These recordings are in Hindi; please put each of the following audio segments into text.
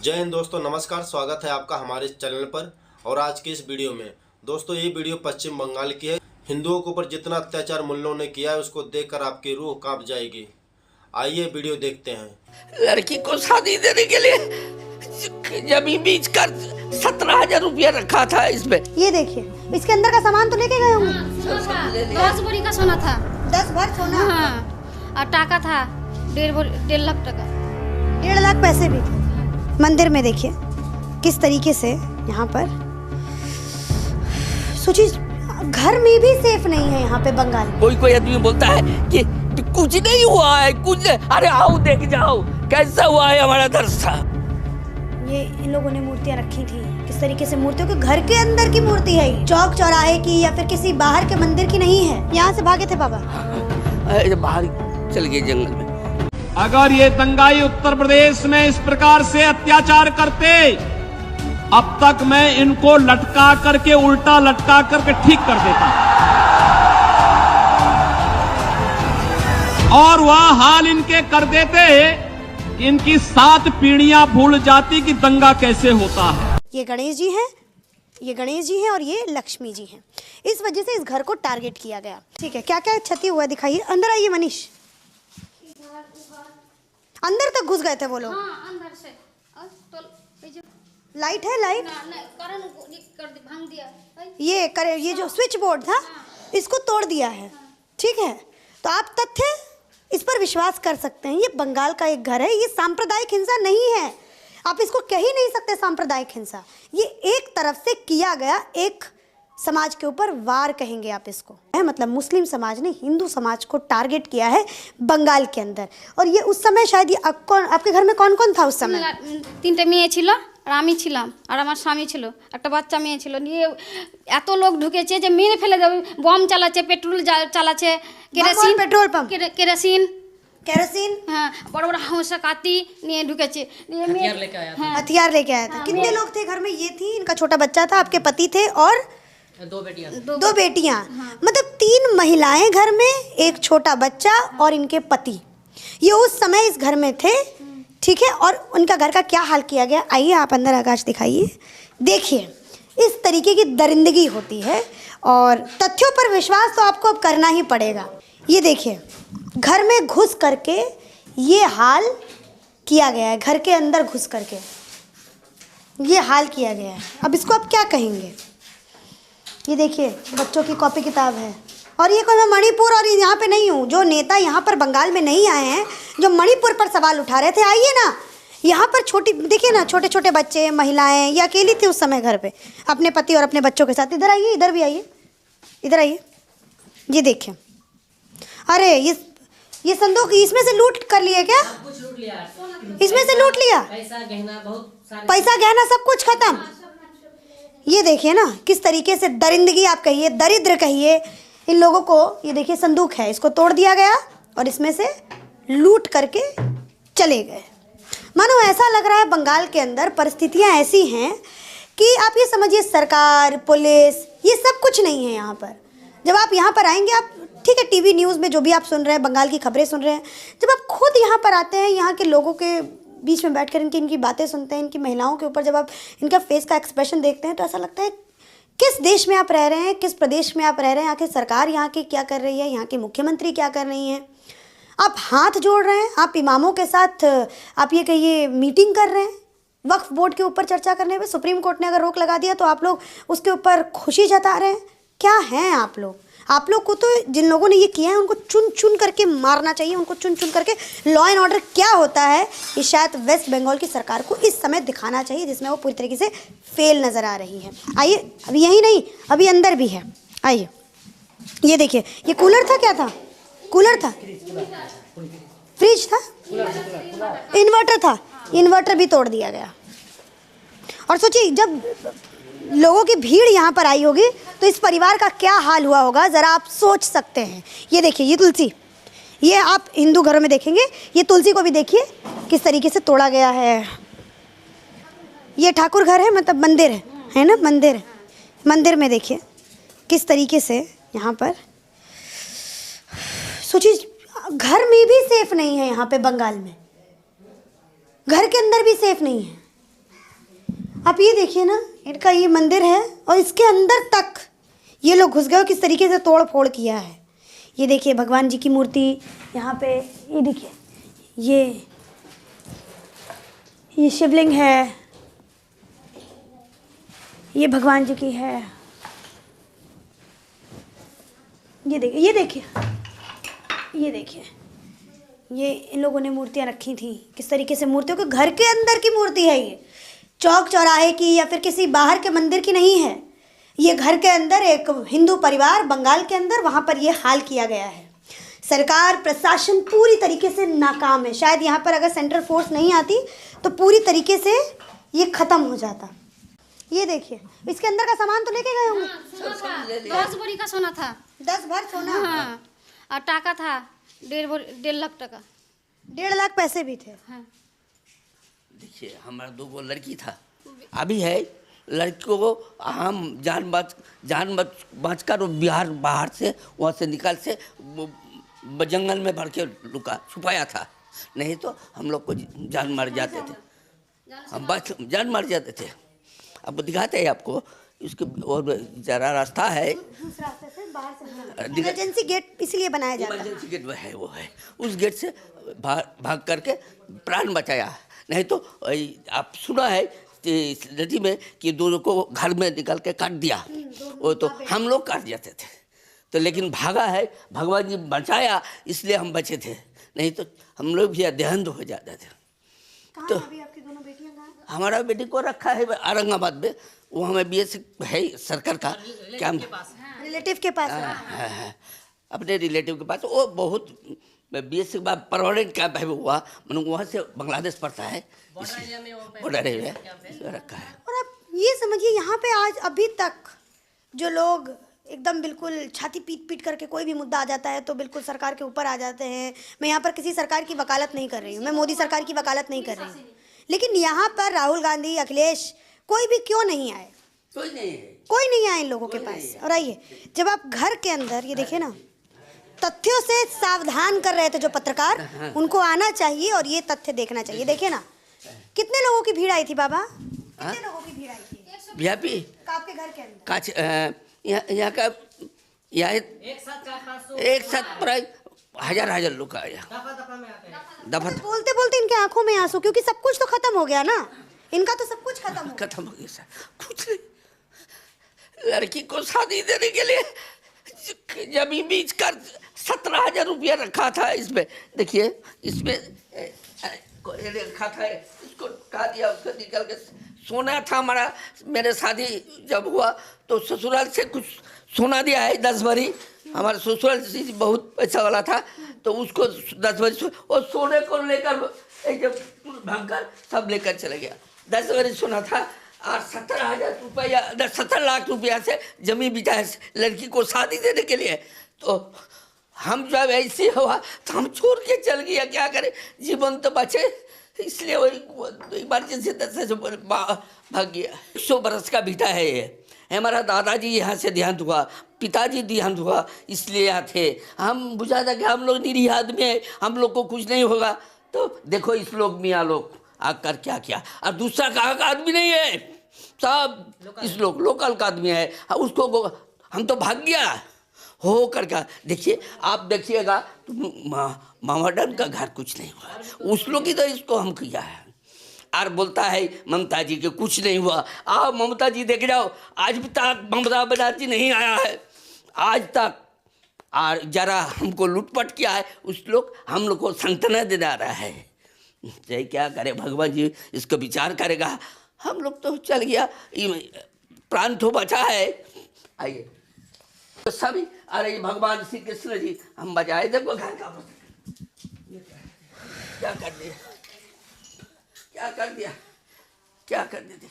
जय हिंद दोस्तों, नमस्कार। स्वागत है आपका हमारे चैनल पर। और आज की इस वीडियो में दोस्तों, ये वीडियो पश्चिम बंगाल की है। हिंदुओं के ऊपर जितना अत्याचार मुल्लों ने किया है उसको देखकर आपकी रूह कांप जाएगी। आइए वीडियो देखते हैं। लड़की को शादी देने के लिए जमीन बेच कर 17,000 रुपया रखा था इसमें। ये देखिए, इसके अंदर का सामान तो लेके गए होंगे। 10 बोरी का सोना था। 10 भर सोना। हाँ, और टाका था 1.5 लाख टका। 1.5 लाख पैसे भी थे। मंदिर में देखिए किस तरीके से यहाँ पर सोचिए, घर में भी सेफ नहीं है यहाँ पे बंगाल में। कोई आदमी बोलता है कि कुछ नहीं हुआ है, कुछ नहीं। अरे आओ देख जाओ कैसा हुआ है हमारा दर्श था। ये इन लोगों ने मूर्तियाँ रखी थी। किस तरीके से मूर्तियों के घर के अंदर की मूर्ति है, चौक चौराहे की या फिर किसी बाहर के मंदिर की नहीं है। यहाँ से भागे थे बाबा, बाहर चल गए जंगल में। अगर ये दंगाई उत्तर प्रदेश में इस प्रकार से अत्याचार करते, अब तक मैं इनको लटका करके, उल्टा लटका करके ठीक कर देता। और वह हाल इनके कर देते, इनकी 7 पीढ़ियां भूल जाती कि दंगा कैसे होता है। ये गणेश जी हैं, ये गणेश जी हैं और ये लक्ष्मी जी हैं। इस वजह से इस घर को टारगेट किया गया। ठीक है, क्या क्या क्षति हुआ दिखाइए। अंदर आइए मनीष। अंदर तक घुस गए थे वो लोग। हाँ, अंदर से। और तो लाइट है, लाइट करंट कर भांग दिया। ये जो स्विच बोर्ड था इसको तोड़ दिया है। ठीक है, तो आप तथ्य इस पर विश्वास कर सकते हैं। ये बंगाल का एक घर है, ये सांप्रदायिक हिंसा नहीं है। आप इसको कह ही नहीं सकते सांप्रदायिक हिंसा। ये एक तरफ से किया गया एक समाज के ऊपर वार कहेंगे आप इसको। मतलब मुस्लिम समाज ने हिंदू समाज को टारगेट किया है बंगाल के अंदर। और ये उस समय शायद ये आपके घर में कौन कौन था उस समय? 3টে মেয়ে ছিল আর আমি ছিলাম আর আমার স্বামী ছিল, একটা বাচ্চা মেয়ে ছিল। নিয়ে এত লোক ঢুকেছে যে মেরে ফেলে দেবে, বম চালাচ্ছে, পেট্রোল চালাচ্ছে, কেরোসিন, পেট্রোল পাম্প, কেরোসিন, हाँ, बड़ा बड़ा हौसा काती नहीं ढुकेचे, हथियार लेके आया था। कितने लोग थे घर में? ये थी, इनका छोटा बच्चा था, आपके पति थे और 2 बेटियां। मतलब 3 महिलाएं घर में, एक छोटा बच्चा और इनके पति। ये उस समय इस घर में थे। ठीक है, और उनका घर का क्या हाल किया गया, आइए आप अंदर आकाश दिखाइए। देखिए इस तरीके की दरिंदगी होती है और तथ्यों पर विश्वास तो आपको अब करना ही पड़ेगा। ये देखिए, घर में घुस करके ये हाल किया गया है। घर के अंदर घुस करके ये हाल किया गया है। अब इसको आप क्या कहेंगे? ये देखिए बच्चों की कॉपी किताब है। और ये कोई मैं मणिपुर और यहाँ पे नहीं हूँ, जो नेता यहाँ पर बंगाल में नहीं आए हैं, जो मणिपुर पर सवाल उठा रहे थे, आइए ना यहाँ पर। छोटी देखिए ना, छोटे छोटे बच्चे, महिलाएं, ये अकेली थी उस समय घर पे अपने पति और अपने बच्चों के साथ। इधर आइए, इधर भी आइए, इधर आइए। ये देखिए, अरे ये संदूक इसमें से लूट कर लिए क्या? इसमें से लूट लिया, पैसा गहना सब कुछ खत्म। ये देखिए ना किस तरीके से दरिंदगी आप कहिए, दरिद्र कहिए इन लोगों को। ये देखिए संदूक है, इसको तोड़ दिया गया और इसमें से लूट करके चले गए। मानो ऐसा लग रहा है बंगाल के अंदर परिस्थितियां ऐसी हैं कि आप ये समझिए सरकार, पुलिस, ये सब कुछ नहीं है यहाँ पर। जब आप यहाँ पर आएंगे, आप ठीक है टीवी न्यूज़ में जो भी आप सुन रहे हैं, बंगाल की खबरें सुन रहे हैं, जब आप खुद यहाँ पर आते हैं, यहाँ के लोगों के बीच में बैठकर इनकी बातें सुनते हैं, इनकी महिलाओं के ऊपर जब आप इनका फेस का एक्सप्रेशन देखते हैं, तो ऐसा लगता है किस देश में आप रह रहे हैं, किस प्रदेश में आप रह रहे हैं। आखिर सरकार यहाँ की क्या कर रही है, यहाँ की मुख्यमंत्री क्या कर रही हैं। आप हाथ जोड़ रहे हैं, आप इमामों के साथ आप ये कहिए मीटिंग कर रहे हैं वक्फ बोर्ड के ऊपर चर्चा करने में। सुप्रीम कोर्ट ने अगर रोक लगा दिया तो आप लोग उसके ऊपर खुशी जता रहे हैं। क्या हैं आप लोग? आप लोग को तो जिन लोगों ने ये किया है उनको चुन चुन करके मारना चाहिए, उनको चुन चुन करके लॉ एंड ऑर्डर क्या होता है ये शायद वेस्ट बंगाल की सरकार को इस समय दिखाना चाहिए, जिसमें वो पूरी तरीके से फेल नज़र आ रही है। आइए, अभी यही नहीं, अभी अंदर भी है। आइए, ये देखिए, ये कूलर था, क्या था? कूलर था, फ्रिज था, इन्वर्टर था, इन्वर्टर भी तोड़ दिया गया। और सोचिए जब लोगों की भीड़ यहाँ पर आई होगी तो इस परिवार का क्या हाल हुआ होगा, ज़रा आप सोच सकते हैं। ये देखिए, ये तुलसी, ये आप हिंदू घरों में देखेंगे, ये तुलसी को भी देखिए किस तरीके से तोड़ा गया है। ये ठाकुर घर है, मतलब मंदिर है ना, मंदिर है। मंदिर में देखिए किस तरीके से यहाँ पर, सोचिए घर में भी सेफ नहीं है यहाँ पे बंगाल में, घर के अंदर भी सेफ नहीं है। आप ये देखिए ना, इनका ये मंदिर है और इसके अंदर तक ये लोग घुस गए और किस तरीके से तोड़ फोड़ किया है। ये देखिए भगवान जी की मूर्ति यहाँ पे, ये देखिए ये शिवलिंग है, ये भगवान जी की है। ये देखिए ये इन लोगों ने मूर्तियाँ रखी थी, किस तरीके से मूर्तियों के घर के अंदर की मूर्ति है ये, चौक चौराहे की या फिर किसी बाहर के मंदिर की नहीं है। ये घर के अंदर एक हिंदू परिवार बंगाल के अंदर, वहाँ पर ये हाल किया गया है। सरकार प्रशासन पूरी तरीके से नाकाम है। शायद यहाँ पर अगर सेंट्रल फोर्स नहीं आती तो पूरी तरीके से ये ख़त्म हो जाता। ये देखिए इसके अंदर का सामान तो लेके गए होंगे। सोना था, 10 बोरी का सोना था, 10 भर सोना। हाँ, और टाका था 1.5 लाख टका, 1.5 लाख पैसे भी थे। हाँ। देखिए हमारा 2 लड़की था, अभी है लड़कियों को हम जान बच कर बिहार बाहर से वहाँ से निकाल से जंगल में भर के छुपाया था, नहीं तो हम लोग को जान मर जाते थे, हम बस जान मर जाते थे। अब दिखाते हैं आपको, इसके और जरा रास्ता है, उस रास्ते से बाहर से इमरजेंसी गेट इसलिए बनाया जाता है। इमरजेंसी गेट वो है, उस गेट से भाग करके प्राण बचाया। नहीं तो आप सुना है नदी में कि दोनों को घर में निकल के काट दिया, वो तो हम लोग काट जाते थे, तो लेकिन भागा है, भगवान जी बचाया इसलिए हम बचे थे, नहीं तो हम लोग भी देहांत हो जाते थे। तो अभी आपकी दोनों बेटियां कहाँ हैं? हमारा बेटी को रखा है औरंगाबाद में, वो हमें BS है सरकार का क्या रिलेटिव के पास है। है अपने रिलेटिव के पास। वो बहुत BS के बाद परमानेंट कैंप है हुआ, मतलब वहाँ से बांग्लादेश पड़ता है, बॉर्डर एरिया में रखा है। और आप ये समझिए यहाँ पे आज अभी तक जो लोग एकदम बिल्कुल छाती पीट पीट करके कोई भी मुद्दा आ जाता है तो बिल्कुल सरकार के ऊपर आ जाते हैं। मैं यहाँ पर किसी सरकार की वकालत नहीं कर रही हूँ, मैं मोदी सरकार की वकालत नहीं कर रही हूँ, लेकिन यहाँ पर राहुल गांधी, अखिलेश, कोई भी क्यों नहीं आए? कोई नहीं आए इन लोगों के पास। और आइए, जब आप घर के अंदर ये देखिए ना, तथ्यों से सावधान कर रहे थे जो पत्रकार, उनको आना चाहिए और ये तथ्य देखना चाहिए। देखिए ना कितने लोगों की भीड़ आई थी बाबा, कितने लोगों की भीड़ आई थी VIP आपके घर के अंदर? काच यहाँ का एक साथ प्राय हजार लोग आया, दफा बोलते बोलते इनके आंखों में आंसू, क्योंकि सब कुछ तो खत्म हो गया ना, इनका तो सब कुछ खत्म हो गया सर। कुछ नहीं, लड़की को शादी देने के लिए जमीन बेच कर 17,000 रुपया रखा था इसमें। देखिए इसमें रखा था, इसको उठा दिया, उसको निकल के सोना था हमारा। मेरे शादी जब हुआ तो ससुराल से कुछ सोना दिया है 10 भरी, हमारा ससुराल से बहुत पैसा वाला था, तो उसको 10 भरी और सोने को लेकर जब भागकर सब लेकर चले गया। 10 भरी सोना था और 17,000 रुपया, 17 लाख रुपया से जमीन बिछा है लड़की को शादी देने के लिए। तो हम जब ऐसे हुआ तो हम छोड़ के चल गया, क्या करें, जीवन तो बचे, इसलिए वही इमरजेंसी 10 भाग गया। 100 बरस का बेटा है ये, हमारा दादाजी यहाँ से देहांत हुआ, पिताजी देहांत हुआ, इसलिए यहाँ थे। हम बुझा था कि हम लोग निरीह आदमी है, हम लोग को कुछ नहीं होगा, तो देखो इस लोग मियाँ लोग आकर क्या किया। और दूसरा कहाँ का आदमी नहीं है, सब इस लोग लोकल का आदमी है, उसको हम तो भाग गया हो करके। देखिए आप देखिएगा तो मामाडन का घर कुछ नहीं हुआ, उस लोग की तो इसको हम किया है। और बोलता है ममता जी के कुछ नहीं हुआ। आओ ममता जी देख जाओ, आज भी तक ममता बनर्जी नहीं आया है आज तक, और जरा हमको लूटपट किया है उस लोग, हम लोग को सांत्वना देना रहा है। चाहे क्या करे, भगवान जी इसको विचार करेगा। हम लोग तो चल गया, प्राण तो बचा है। आइए तो सभी, अरे भगवान श्री कृष्ण जी हम बजाए, देखो घर का क्या कर दिया, क्या कर दिया, क्या कर दिया,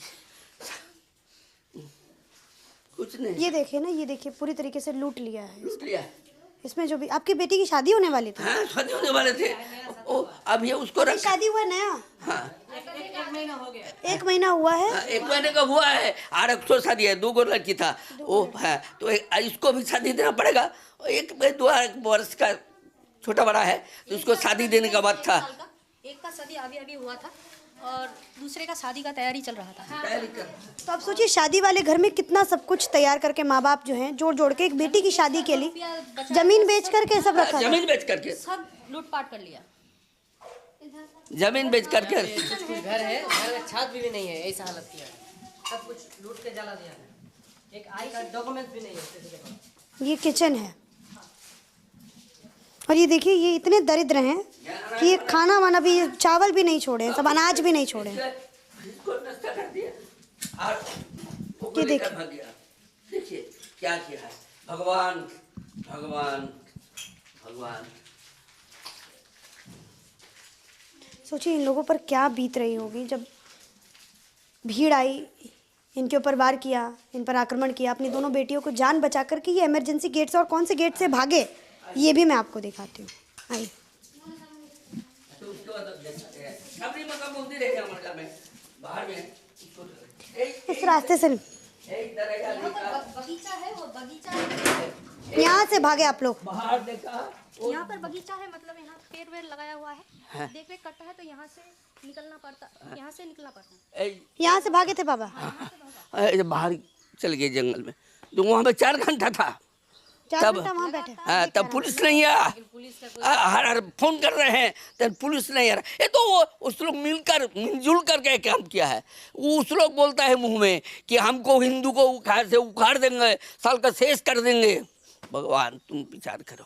कुछ नहीं। ये देखिए ना, ये देखिए पूरी तरीके से लूट लिया है, लूट लिया। इसमें जो भी आपकी बेटी की शादी होने वाली थी। हाँ शादी होने वाले थे, ओ अब ये उसको रख, शादी हुआ नया। हाँ 1 महीना हुआ है। 1 महीने का हुआ है, और 100 शादी है, 2 लड़की था वो है, तो इसको भी शादी देना पड़ेगा। 1-2 वर्ष का छोटा बड़ा है, तो उसको शादी देने का बात था। एक का शादी अभी हुआ था, और दूसरे का शादी का तैयारी चल रहा था। तैयारी कर। तो आप सोचिए शादी वाले घर में कितना सब कुछ तैयार करके माँ बाप जो हैं जोड़ जोड़ के एक बेटी की शादी के लिए जमीन बेच करके सब रखा था। जमीन बेच करके, सब लूटपाट कर लिया। जमीन बेच करके। कुछ घर है, घर में छत भी नहीं है, ऐसा हालत किया है। सब कुछ लूट के जला दिया है। एक आई का डॉक्यूमेंट भी नहीं है किसी के पास। ये किचन है और ये देखिए ये इतने दरिद्र हैं कि ये खाना वाना भी, चावल भी नहीं छोड़े हैं, सब अनाज भी नहीं छोड़े हैं। इसको नष्ट कर दिया और वो ये लेकर देखिए। भाग गया। देखिए क्या किया है। भगवान भगवान भगवान। सोचिए इन लोगों पर क्या बीत रही होगी जब भीड़ आई, इनके ऊपर वार किया, इन पर आक्रमण किया, अपनी दोनों बेटियों को जान बचा कर के ये इमरजेंसी गेट से और कौन से गेट से भागे ये भी मैं आपको दिखाती हूँ। आइए। तो उसके बाद सबरी मका मंदिर है हमारे घर में, बाहर में इस रास्ते से बगीचा है, वो बगीचा यहाँ से भागे आप लोग। बाहर देखा यहाँ पर बगीचा है, मतलब यहाँ पेड़ वेड़ लगाया हुआ है। देख रेख करता है तो यहाँ से निकलना पड़ता, यहाँ से निकलना पड़ता है। यहाँ से भागे थे बाबा। बाहर चल गए जंगल में, तो वहाँ पे 4 घंटा था। 4 घंटा वहाँ बैठे। हाँ, तब पुलिस नहीं आया। हर हर फोन कर रहे हैं तब पुलिस नहीं आ रहा। ये तो वो उस लोग मिलजुल करके काम किया है। वो उस लोग बोलता है मुंह में कि हमको हिंदू को उखाड़ देंगे, साल का शेष कर देंगे। भगवान तुम विचार करो।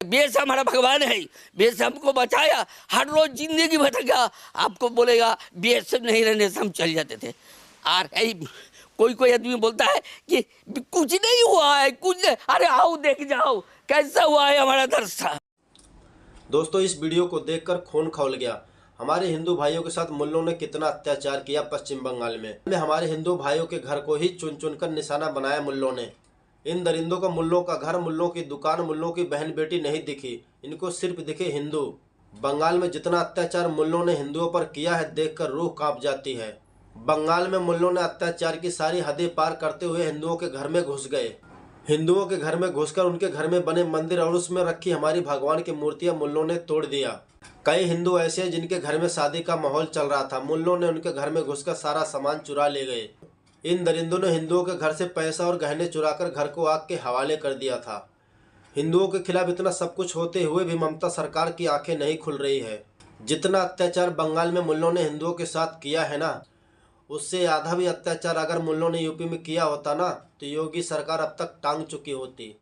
बेस हमारा भगवान है, बेस हमको बचाया। हर रोज जिंदगी भटका, आपको बोलेगा बेस से नहीं रहने से हम चल जाते थे। और कोई आदमी बोलता है कि कुछ नहीं हुआ है, कुछ नहीं। अरे आओ देख जाओ कैसा हुआ है हमारा दर्शन। दोस्तों इस वीडियो को देखकर खून खौल गया। हमारे हिंदू भाइयों के साथ मुल्लों ने कितना अत्याचार किया पश्चिम बंगाल में। हमारे हिंदू भाइयों के घर को ही चुन चुन कर निशाना बनाया मुल्लों ने। इन दरिंदों को मुल्लों का घर, मुल्लों की दुकान, मुल्लों की बहन बेटी नहीं दिखी, इनको सिर्फ दिखे हिंदू। बंगाल में जितना अत्याचार मुल्लों ने हिंदुओं पर किया है देखकर रूह कांप जाती है। बंगाल में मुल्लों ने अत्याचार की सारी हदें पार करते हुए हिंदुओं के घर में घुस गए। हिंदुओं के घर में घुसकर उनके घर में बने मंदिर और उसमें रखी हमारी भगवान की मूर्तियां मुल्लों ने तोड़ दिया। कई हिंदू ऐसे हैं जिनके घर में शादी का माहौल चल रहा था, मुल्लों ने उनके घर में घुसकर सारा सामान चुरा ले गए। इन दरिंदों ने हिंदुओं के घर से पैसा और गहने चुराकर घर को आग के हवाले कर दिया था। हिंदुओं के खिलाफ इतना सब कुछ होते हुए भी ममता सरकार की आंखें नहीं खुल रही है। जितना अत्याचार बंगाल में मुल्लों ने हिंदुओं के साथ किया है ना, उससे आधा भी अत्याचार अगर मुल्लों ने यूपी में किया होता ना, तो योगी सरकार अब तक टांग चुकी होती।